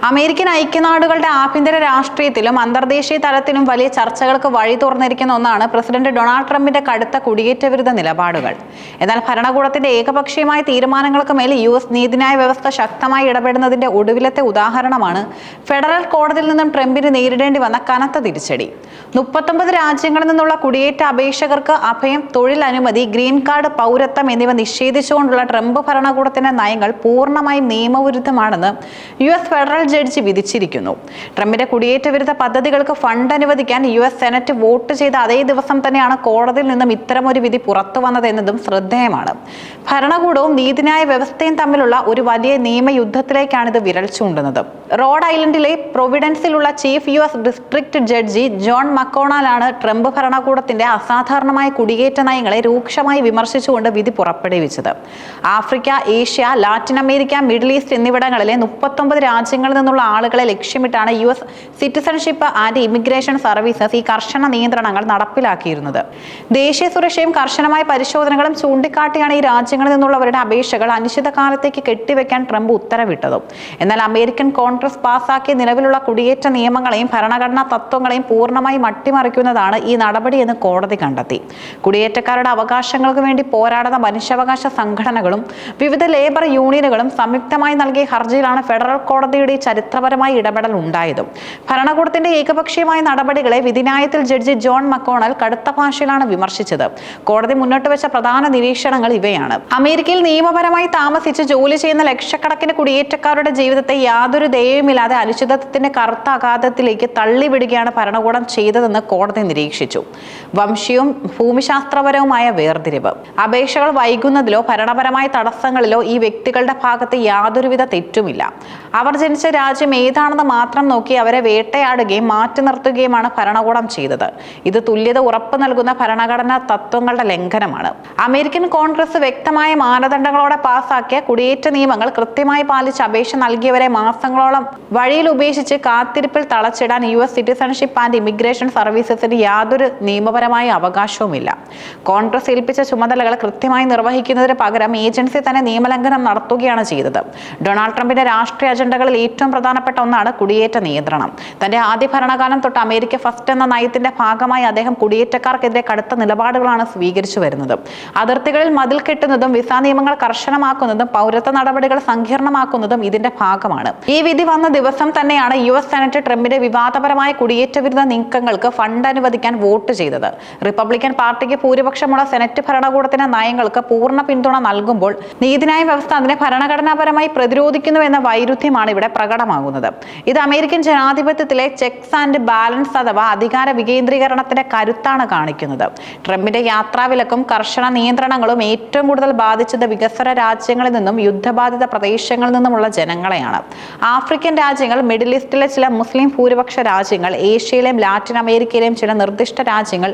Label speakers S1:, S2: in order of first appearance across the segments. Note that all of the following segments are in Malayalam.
S1: അമേരിക്കൻ ഐക്യനാടുകളുടെ ആഭ്യന്തര രാഷ്ട്രീയത്തിലും അന്തർദേശീയ തലത്തിലും വലിയ ചർച്ചകൾക്ക് വഴി തുറന്നിരിക്കുന്ന ഒന്നാണ് പ്രസിഡന്റ് ഡൊണാൾഡ് ട്രംപിന്റെ കടുത്ത കുടിയേറ്റ വിരുദ്ധ നിലപാടുകൾ. എന്നാൽ ഭരണകൂടത്തിന്റെ ഏകപക്ഷീയമായ തീരുമാനങ്ങൾക്ക് മേൽ US നീതിന്യായ വ്യവസ്ഥ ശക്തമായി ഇടപെടുന്നതിന്റെ ഒടുവിലത്തെ ഉദാഹരണമാണ് ഫെഡറൽ കോടതിയിൽ നിന്നും ട്രംപിന് നേരിടേണ്ടി വന്ന കനത്ത തിരിച്ചടി. 39 രാജ്യങ്ങളിൽ നിന്നുള്ള കുടിയേറ്റ അപേക്ഷകർക്ക് അഭയം, തൊഴിൽ അനുമതി, ഗ്രീൻ കാർഡ്, പൗരത്വം എന്നിവ നിഷേധിച്ചുകൊണ്ടുള്ള ട്രംപ് ഭരണകൂടത്തിന്റെ നയങ്ങൾ പൂർണ്ണമായും നിയമവിരുദ്ധമാണെന്ന് US ഫെഡറൽ ജഡ്ജി വിധിച്ചിരിക്കുന്നു. ട്രംപിന്റെ കുടിയേറ്റ വിരുദ്ധ പദ്ധതികൾക്ക് ഫണ്ട് അനുവദിക്കാൻ US സെനറ്റ് വോട്ട് ചെയ്ത അതേ ദിവസം തന്നെയാണ് കോടതിയിൽ നിന്നും ഇത്തരമൊരു വിധി പുറത്തു വന്നതെന്നതും ശ്രദ്ധേയമാണ്. ഭരണകൂടവും നീതിന്യായ വ്യവസ്ഥയും തമ്മിലുള്ള ഒരു വലിയ നിയമയുദ്ധത്തിലേക്കാണ് ഇത് വിരൽ ചൂണ്ടുന്നത്. റോഡ് ഐലൻഡിലെ പ്രൊവിഡൻസിലുള്ള chief US district judge John മക്കോണലാണ് ട്രംപ് ഭരണകൂടത്തിന്റെ അസാധാരണമായ കുടിയേറ്റ നയങ്ങളെ രൂക്ഷമായി വിമർശിച്ചുകൊണ്ട് വിധി പുറപ്പെടുവിച്ചത്. Africa, Asia, Latin America, Middle East എന്നിവിടങ്ങളിലെ 39 രാജ്യങ്ങളിൽ നിന്നുള്ള ആളുകളെ ലക്ഷ്യമിട്ടാണ് US citizenship and immigration services ഈ കർശന നിയന്ത്രണങ്ങൾ നടപ്പിലാക്കിയിരുന്നത്. ദേശീയ സുരക്ഷയും കർശനമായ പരിശോധനകളും ചൂണ്ടിക്കാട്ടിയാണ് ഈ രാജ്യങ്ങളിൽ നിന്നുള്ളവരുടെ അപേക്ഷകൾ അനിശ്ചിതകാലത്തേക്ക് കെട്ടിവെക്കാൻ ട്രംപ് ഉത്തരവിട്ടതും. എന്നാൽ അമേരിക്കൻ കോൺഗ്രസ് പാസാക്കിയ നിലവിലുള്ള കുടിയേറ്റ നിയമങ്ങളെയും ഭരണഘടനാ തത്വങ്ങളെയും പൂർണ്ണമായും അട്ടിമറിക്കുന്നതാണ് ഈ നടപടിയെന്ന് കോടതി കണ്ടെത്തി. കുടിയേറ്റക്കാരുടെ അവകാശങ്ങൾക്ക് വേണ്ടി പോരാടുന്ന മനുഷ്യാവകാശ സംഘടനകളും വിവിധ ലേബർ യൂണിയനുകളും സംയുക്തമായി നൽകിയ ഹർജിയിലാണ് ഫെഡറൽ കോടതിയുടെ ചരിത്രപരമായ ഇടപെടൽ ഉണ്ടായതും. ഭരണകൂടത്തിന്റെ ഏകപക്ഷീയമായ നടപടികളെ വിധിന്യായത്തിൽ ജഡ്ജി ജോൺ മക്കോണൽ കടുത്ത ഭാഷയിലാണ് വിമർശിച്ചത്. കോടതി മുന്നോട്ട് വെച്ച പ്രധാന നിരീക്ഷണങ്ങൾ ഇവയാണ്. അമേരിക്കയിൽ നിയമപരമായി താമസിച്ച് ജോലി ചെയ്യുന്ന ലക്ഷക്കണക്കിന് കുടിയേറ്റക്കാരുടെ ജീവിതത്തെ യാതൊരു ദയവുമില്ലാതെ അനിശ്ചിതത്വത്തിന്റെ കറുത്ത അഗാധത്തിലേക്ക് തള്ളിവിടുകയാണ് ഭരണകൂടം ചെയ്തതെന്ന് കോടതി നിരീക്ഷിച്ചു. വംശീയവും ഭൂമിശാസ്ത്രപരവുമായ വേർതിരിവ്, അപേക്ഷകൾ വൈകുന്നതിലോ ഭരണപരമായ തടസ്സങ്ങളിലോ ഈ വ്യക്തികളുടെ ഭാഗത്ത് യാതൊരുവിധ തെറ്റുമില്ല. അവർ ജനിച്ച രാജ്യം ഏതാണെന്ന് മാത്രം നോക്കി അവരെ വേട്ടയാടുകയും മാറ്റി നിർത്തുകയുമാണ് ഭരണകൂടം ചെയ്തത്. ഇത് തുല്യത ഉറപ്പു നൽകുന്ന ഭരണഘടനാ തത്വങ്ങളുടെ ലംഘനമാണ്. അമേരിക്കൻ കോൺഗ്രസ് വ്യക്തമായ മാനദണ്ഡങ്ങളോടെ പാസാക്കിയ കുടിയേറ്റ നിയമങ്ങൾ കൃത്യമായി പാലിച്ച് അപേക്ഷ നൽകിയവരെ മാസങ്ങളോളം വഴിയിൽ ഉപേക്ഷിച്ച് കാത്തിരിപ്പിൽ തളച്ചിടാൻ US സിറ്റിസൺഷിപ്പ് ആൻഡ് ഇമിഗ്രേഷൻ സർവീസസിന് യാതൊരു നിയമപരമായ അവകാശവുമില്ല. കോൺഗ്രസ് ഏൽപ്പിച്ച ചുമതലകൾ കൃത്യമായി നിർവഹിക്കുന്നതിന് പകരം ഏജൻസി തന്നെ നിയമലംഘനം നടത്തുകയാണ് ചെയ്തത്. ഡൊണാൾഡ് ട്രംപിന്റെ രാഷ്ട്രീയ അജണ്ടകളിൽ ഏറ്റവും പ്രധാനപ്പെട്ട ഒന്നാണ് കുടിയേറ്റ നിയന്ത്രണം. തന്റെ ആദ്യ ഭരണകാലം തൊട്ട് അമേരിക്ക ഫസ്റ്റ് എന്ന നയത്തിന്റെ ഭാഗമായി അദ്ദേഹം കുടിയേറ്റക്കാർക്കെതിരെ കടുത്ത നിലപാടുകളാണ് സ്വീകരിച്ചു വരുന്നത്. അതിർത്തികളിൽ മതിൽ കെട്ടുന്നതും വിസ നിയമങ്ങൾ കർശനമാക്കുന്നതും പൗരത്വ നടപടികൾ സങ്കീർണമാക്കുന്നതും ഇതിന്റെ ഭാഗമാണ്. ഈ വിധി വന്ന ദിവസം തന്നെയാണ് US സെനറ്റ് ട്രംപിന്റെ വിവാദപരമായ കുടിയേറ്റ വിരുദ്ധ നീക്കങ്ങൾക്ക് ഫണ്ട് അനുവദിക്കാൻ വോട്ട് ചെയ്തത്. റിപ്പബ്ലിക്കൻ പാർട്ടിക്ക് ഭൂരിപക്ഷമുള്ള സെനറ്റ് ഭരണകൂടത്തിന്റെ നയങ്ങൾക്ക് പൂർണ്ണ പിന്തുണ നൽകുമ്പോൾ നീതിന്യായ വ്യവസ്ഥ അതിനെ ഭരണഘടനാപരമായി പ്രതിരോധിക്കുന്നു എന്ന വൈരുദ്ധ്യമാണ് ഇവിടെ പ്രകടമാകുന്നത്. ഇത് അമേരിക്കൻ ജനാധിപത്യത്തിലെ ചെക്സ് ആൻഡ് ബാലൻസ് അഥവാ അധികാര വികേന്ദ്രീകരണത്തിന്റെ കരുത്താണ് കാണിക്കുന്നത്. ട്രംപിന്റെ യാത്രാവിലക്കും കർശന നിയന്ത്രണങ്ങളും ഏറ്റവും കൂടുതൽ ബാധിച്ചത് വികസ്വര രാജ്യങ്ങളിൽ നിന്നും യുദ്ധബാധിത പ്രദേശങ്ങളിൽ നിന്നുമുള്ള ജനങ്ങളെയാണ്. ആഫ്രിക്കൻ രാജ്യങ്ങൾ, മിഡിൽ ഈസ്റ്റിലെ ചില മുസ്ലിം ഭൂരിപക്ഷ രാജ്യങ്ങൾ, ഏഷ്യയിലെയും ലാറ്റിൻ അമേരിക്കയിലെയും ചില നിർദ്ദിഷ്ട രാജ്യങ്ങൾ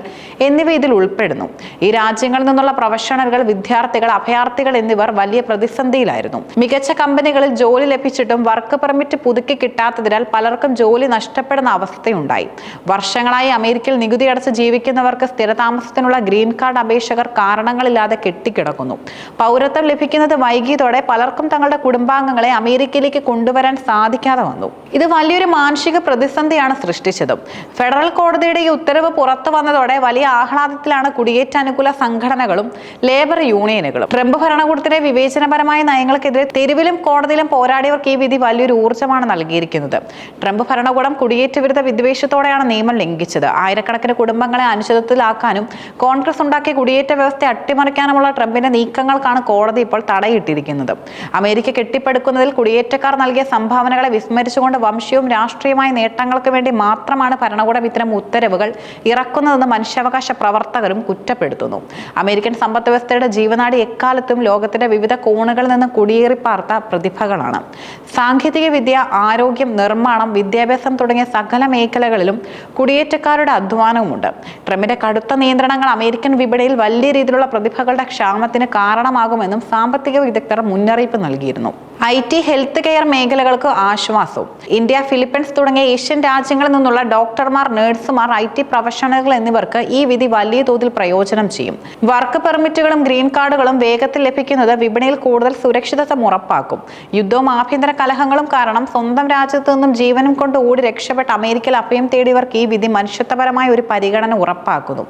S1: എന്നിവ ഇതിൽ ഉൾപ്പെടുന്നു. ഈ രാജ്യങ്ങളിൽ നിന്നുള്ള പ്രൊഫഷണലുകൾ, വിദ്യാർത്ഥികൾ, അഭയാർത്ഥികൾ എന്നിവർ വലിയ പ്രതിസന്ധിയിലായിരുന്നു. മികച്ച കമ്പനികളിൽ ജോലി ലഭിച്ചിട്ടും വർക്ക് പെർമിറ്റ് പുതുക്കി കിട്ടാത്തതിനാൽ പലർക്കും ജോലി നഷ്ടപ്പെടുന്ന അവസ്ഥയുണ്ടായി. വർഷങ്ങളായി അമേരിക്കയിൽ നികുതി അടച്ച് ജീവിക്കുന്നവർക്ക് സ്ഥിരതാമസത്തിനുള്ള ഗ്രീൻ കാർഡ് അപേക്ഷകർ കാരണങ്ങളില്ലാതെ കെട്ടിക്കിടക്കുന്നു. പൗരത്വം ലഭിക്കുന്നത് വൈകിയതോടെ പലർക്കും തങ്ങളുടെ കുടുംബാംഗങ്ങളെ അമേരിക്കയിലേക്ക് കൊണ്ടുവരാൻ സാധിക്കാതെ വന്നു. ഇത് വലിയൊരു മാനസിക പ്രതിസന്ധിയാണ് സൃഷ്ടിച്ചത്. ഫെഡറൽ കോടതിയുടെ ഈ ഉത്തരവ് പുറത്തു വന്നതോടെ വലിയ ആഹ്ലാദത്തിലാണ് കുടിയേറ്റ അനുകൂല സംഘടനകളും ലേബർ യൂണിയനുകളും. ട്രംപ് ഭരണകൂടത്തിന്റെ വിവേചനപരമായ നയങ്ങൾക്കെതിരെ തെരുവിലും കോടതിയിലും പോരാടിയവർക്ക് ഈ വിധി വലിയൊരു ഊർജ്ജമാണ് നൽകിയിരിക്കുന്നത്. ട്രംപ് ഭരണകൂടം കുടിയേറ്റ വിരുദ്ധ വിദ്വേഷത്തോടെയാണ് നിയമം ലംഘിച്ചത്. ആയിരക്കണക്കിന് കുടുംബങ്ങളെ അനിശ്ചിതത്വത്തിലാക്കാനും കോൺഗ്രസ് ഉണ്ടാക്കിയ കുടിയേറ്റ വ്യവസ്ഥ അട്ടിമറിക്കാനുമുള്ള ട്രംപിന്റെ നീക്കങ്ങൾക്കാണ് കോടതി ഇപ്പോൾ തടയിട്ടിരിക്കുന്നത്. അമേരിക്ക കെട്ടിപ്പടുക്കുന്നതിൽ കുടിയേറ്റക്കാർ നൽകിയ സംഭാവനകളെ വിസ്മരിച്ചുകൊണ്ട് വംശീയവും രാഷ്ട്രീയമായ നേട്ടങ്ങൾക്ക് വേണ്ടി മാത്രമാണ് ഭരണകൂടം ഇത്തരം ഉത്തരവുകൾ ഇറക്കുന്നതെന്ന് മനുഷ്യാവകാശ പ്രവർത്തകരും കുറ്റപ്പെടുത്തുന്നു. അമേരിക്കൻ സമ്പദ് വ്യവസ്ഥയുടെ ജീവനാടി എക്കാലത്തും ലോകത്തിന്റെ വിവിധ കോണുകളിൽ നിന്ന് കുടിയേറിപ്പാർത്ത പ്രതിഭകളാണ്. സാങ്കേതിക വിദ്യ, ആരോഗ്യം, നിർമ്മാണം, വിദ്യാഭ്യാസം തുടങ്ങിയ സകല മേഖലകളിലും കുടിയേറ്റക്കാരുടെ അധ്വാനവുമുണ്ട്. ട്രംപിന്റെ കടുത്ത നിയന്ത്രണങ്ങൾ അമേരിക്കൻ വിപണിയിൽ വലിയ രീതിയിലുള്ള പ്രതിഭകളുടെ ക്ഷാമത്തിന് കാരണമാകുമെന്നും സാമ്പത്തിക വിദഗ്ധർ മുന്നറിയിപ്പ് നൽകിയിരുന്നു. IT, ഹെൽത്ത് കെയർ മേഖലകൾക്ക് ആശ്വാസവും. ഇന്ത്യ, ഫിലിപ്പീൻസ് തുടങ്ങിയ ഏഷ്യൻ രാജ്യങ്ങളിൽ നിന്നുള്ള ഡോക്ടർമാർ, നഴ്സുമാർ, IT പ്രൊഫഷണലുകൾ എന്നിവർക്ക് ഈ വിധി വലിയ തോതിൽ പ്രയോജനം ചെയ്യും. വർക്ക് പെർമിറ്റുകളും ഗ്രീൻ കാർഡുകളും വേഗത്തിൽ ലഭിക്കുന്നത് വിപണിയിൽ കൂടുതൽ സുരക്ഷിതത്വം ഉറപ്പാക്കും. യുദ്ധവും ആഭ്യന്തര കലഹങ്ങളും കാരണം സ്വന്തം രാജ്യത്തു നിന്നും ജീവനും കൊണ്ട് ഓടി രക്ഷപ്പെട്ട അമേരിക്കയിൽ അഭയം തേടിയവർക്ക് ഈ വിധി മനുഷ്യത്വപരമായ ഒരു പരിഗണന ഉറപ്പാക്കുന്നു.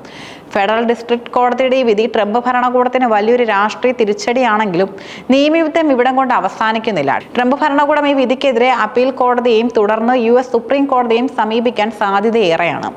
S1: ഫെഡറൽ ഡിസ്ട്രിക്ട് കോടതിയുടെ ഈ വിധി ട്രംപ് ഭരണകൂടത്തിന് വലിയൊരു രാഷ്ട്രീയ തിരിച്ചടിയാണെങ്കിലും നിയമയുദ്ധം ഇവിടം കൊണ്ട് അവസാനിക്കുന്നില്ല. ട്രംപ് ഭരണകൂടം ഈ വിധിക്കെതിരെ അപ്പീൽ കോടതിയെയും തുടർന്ന് US സുപ്രീം കോടതിയെയും സമീപിക്കാൻ സാധ്യതയേറെയാണ്.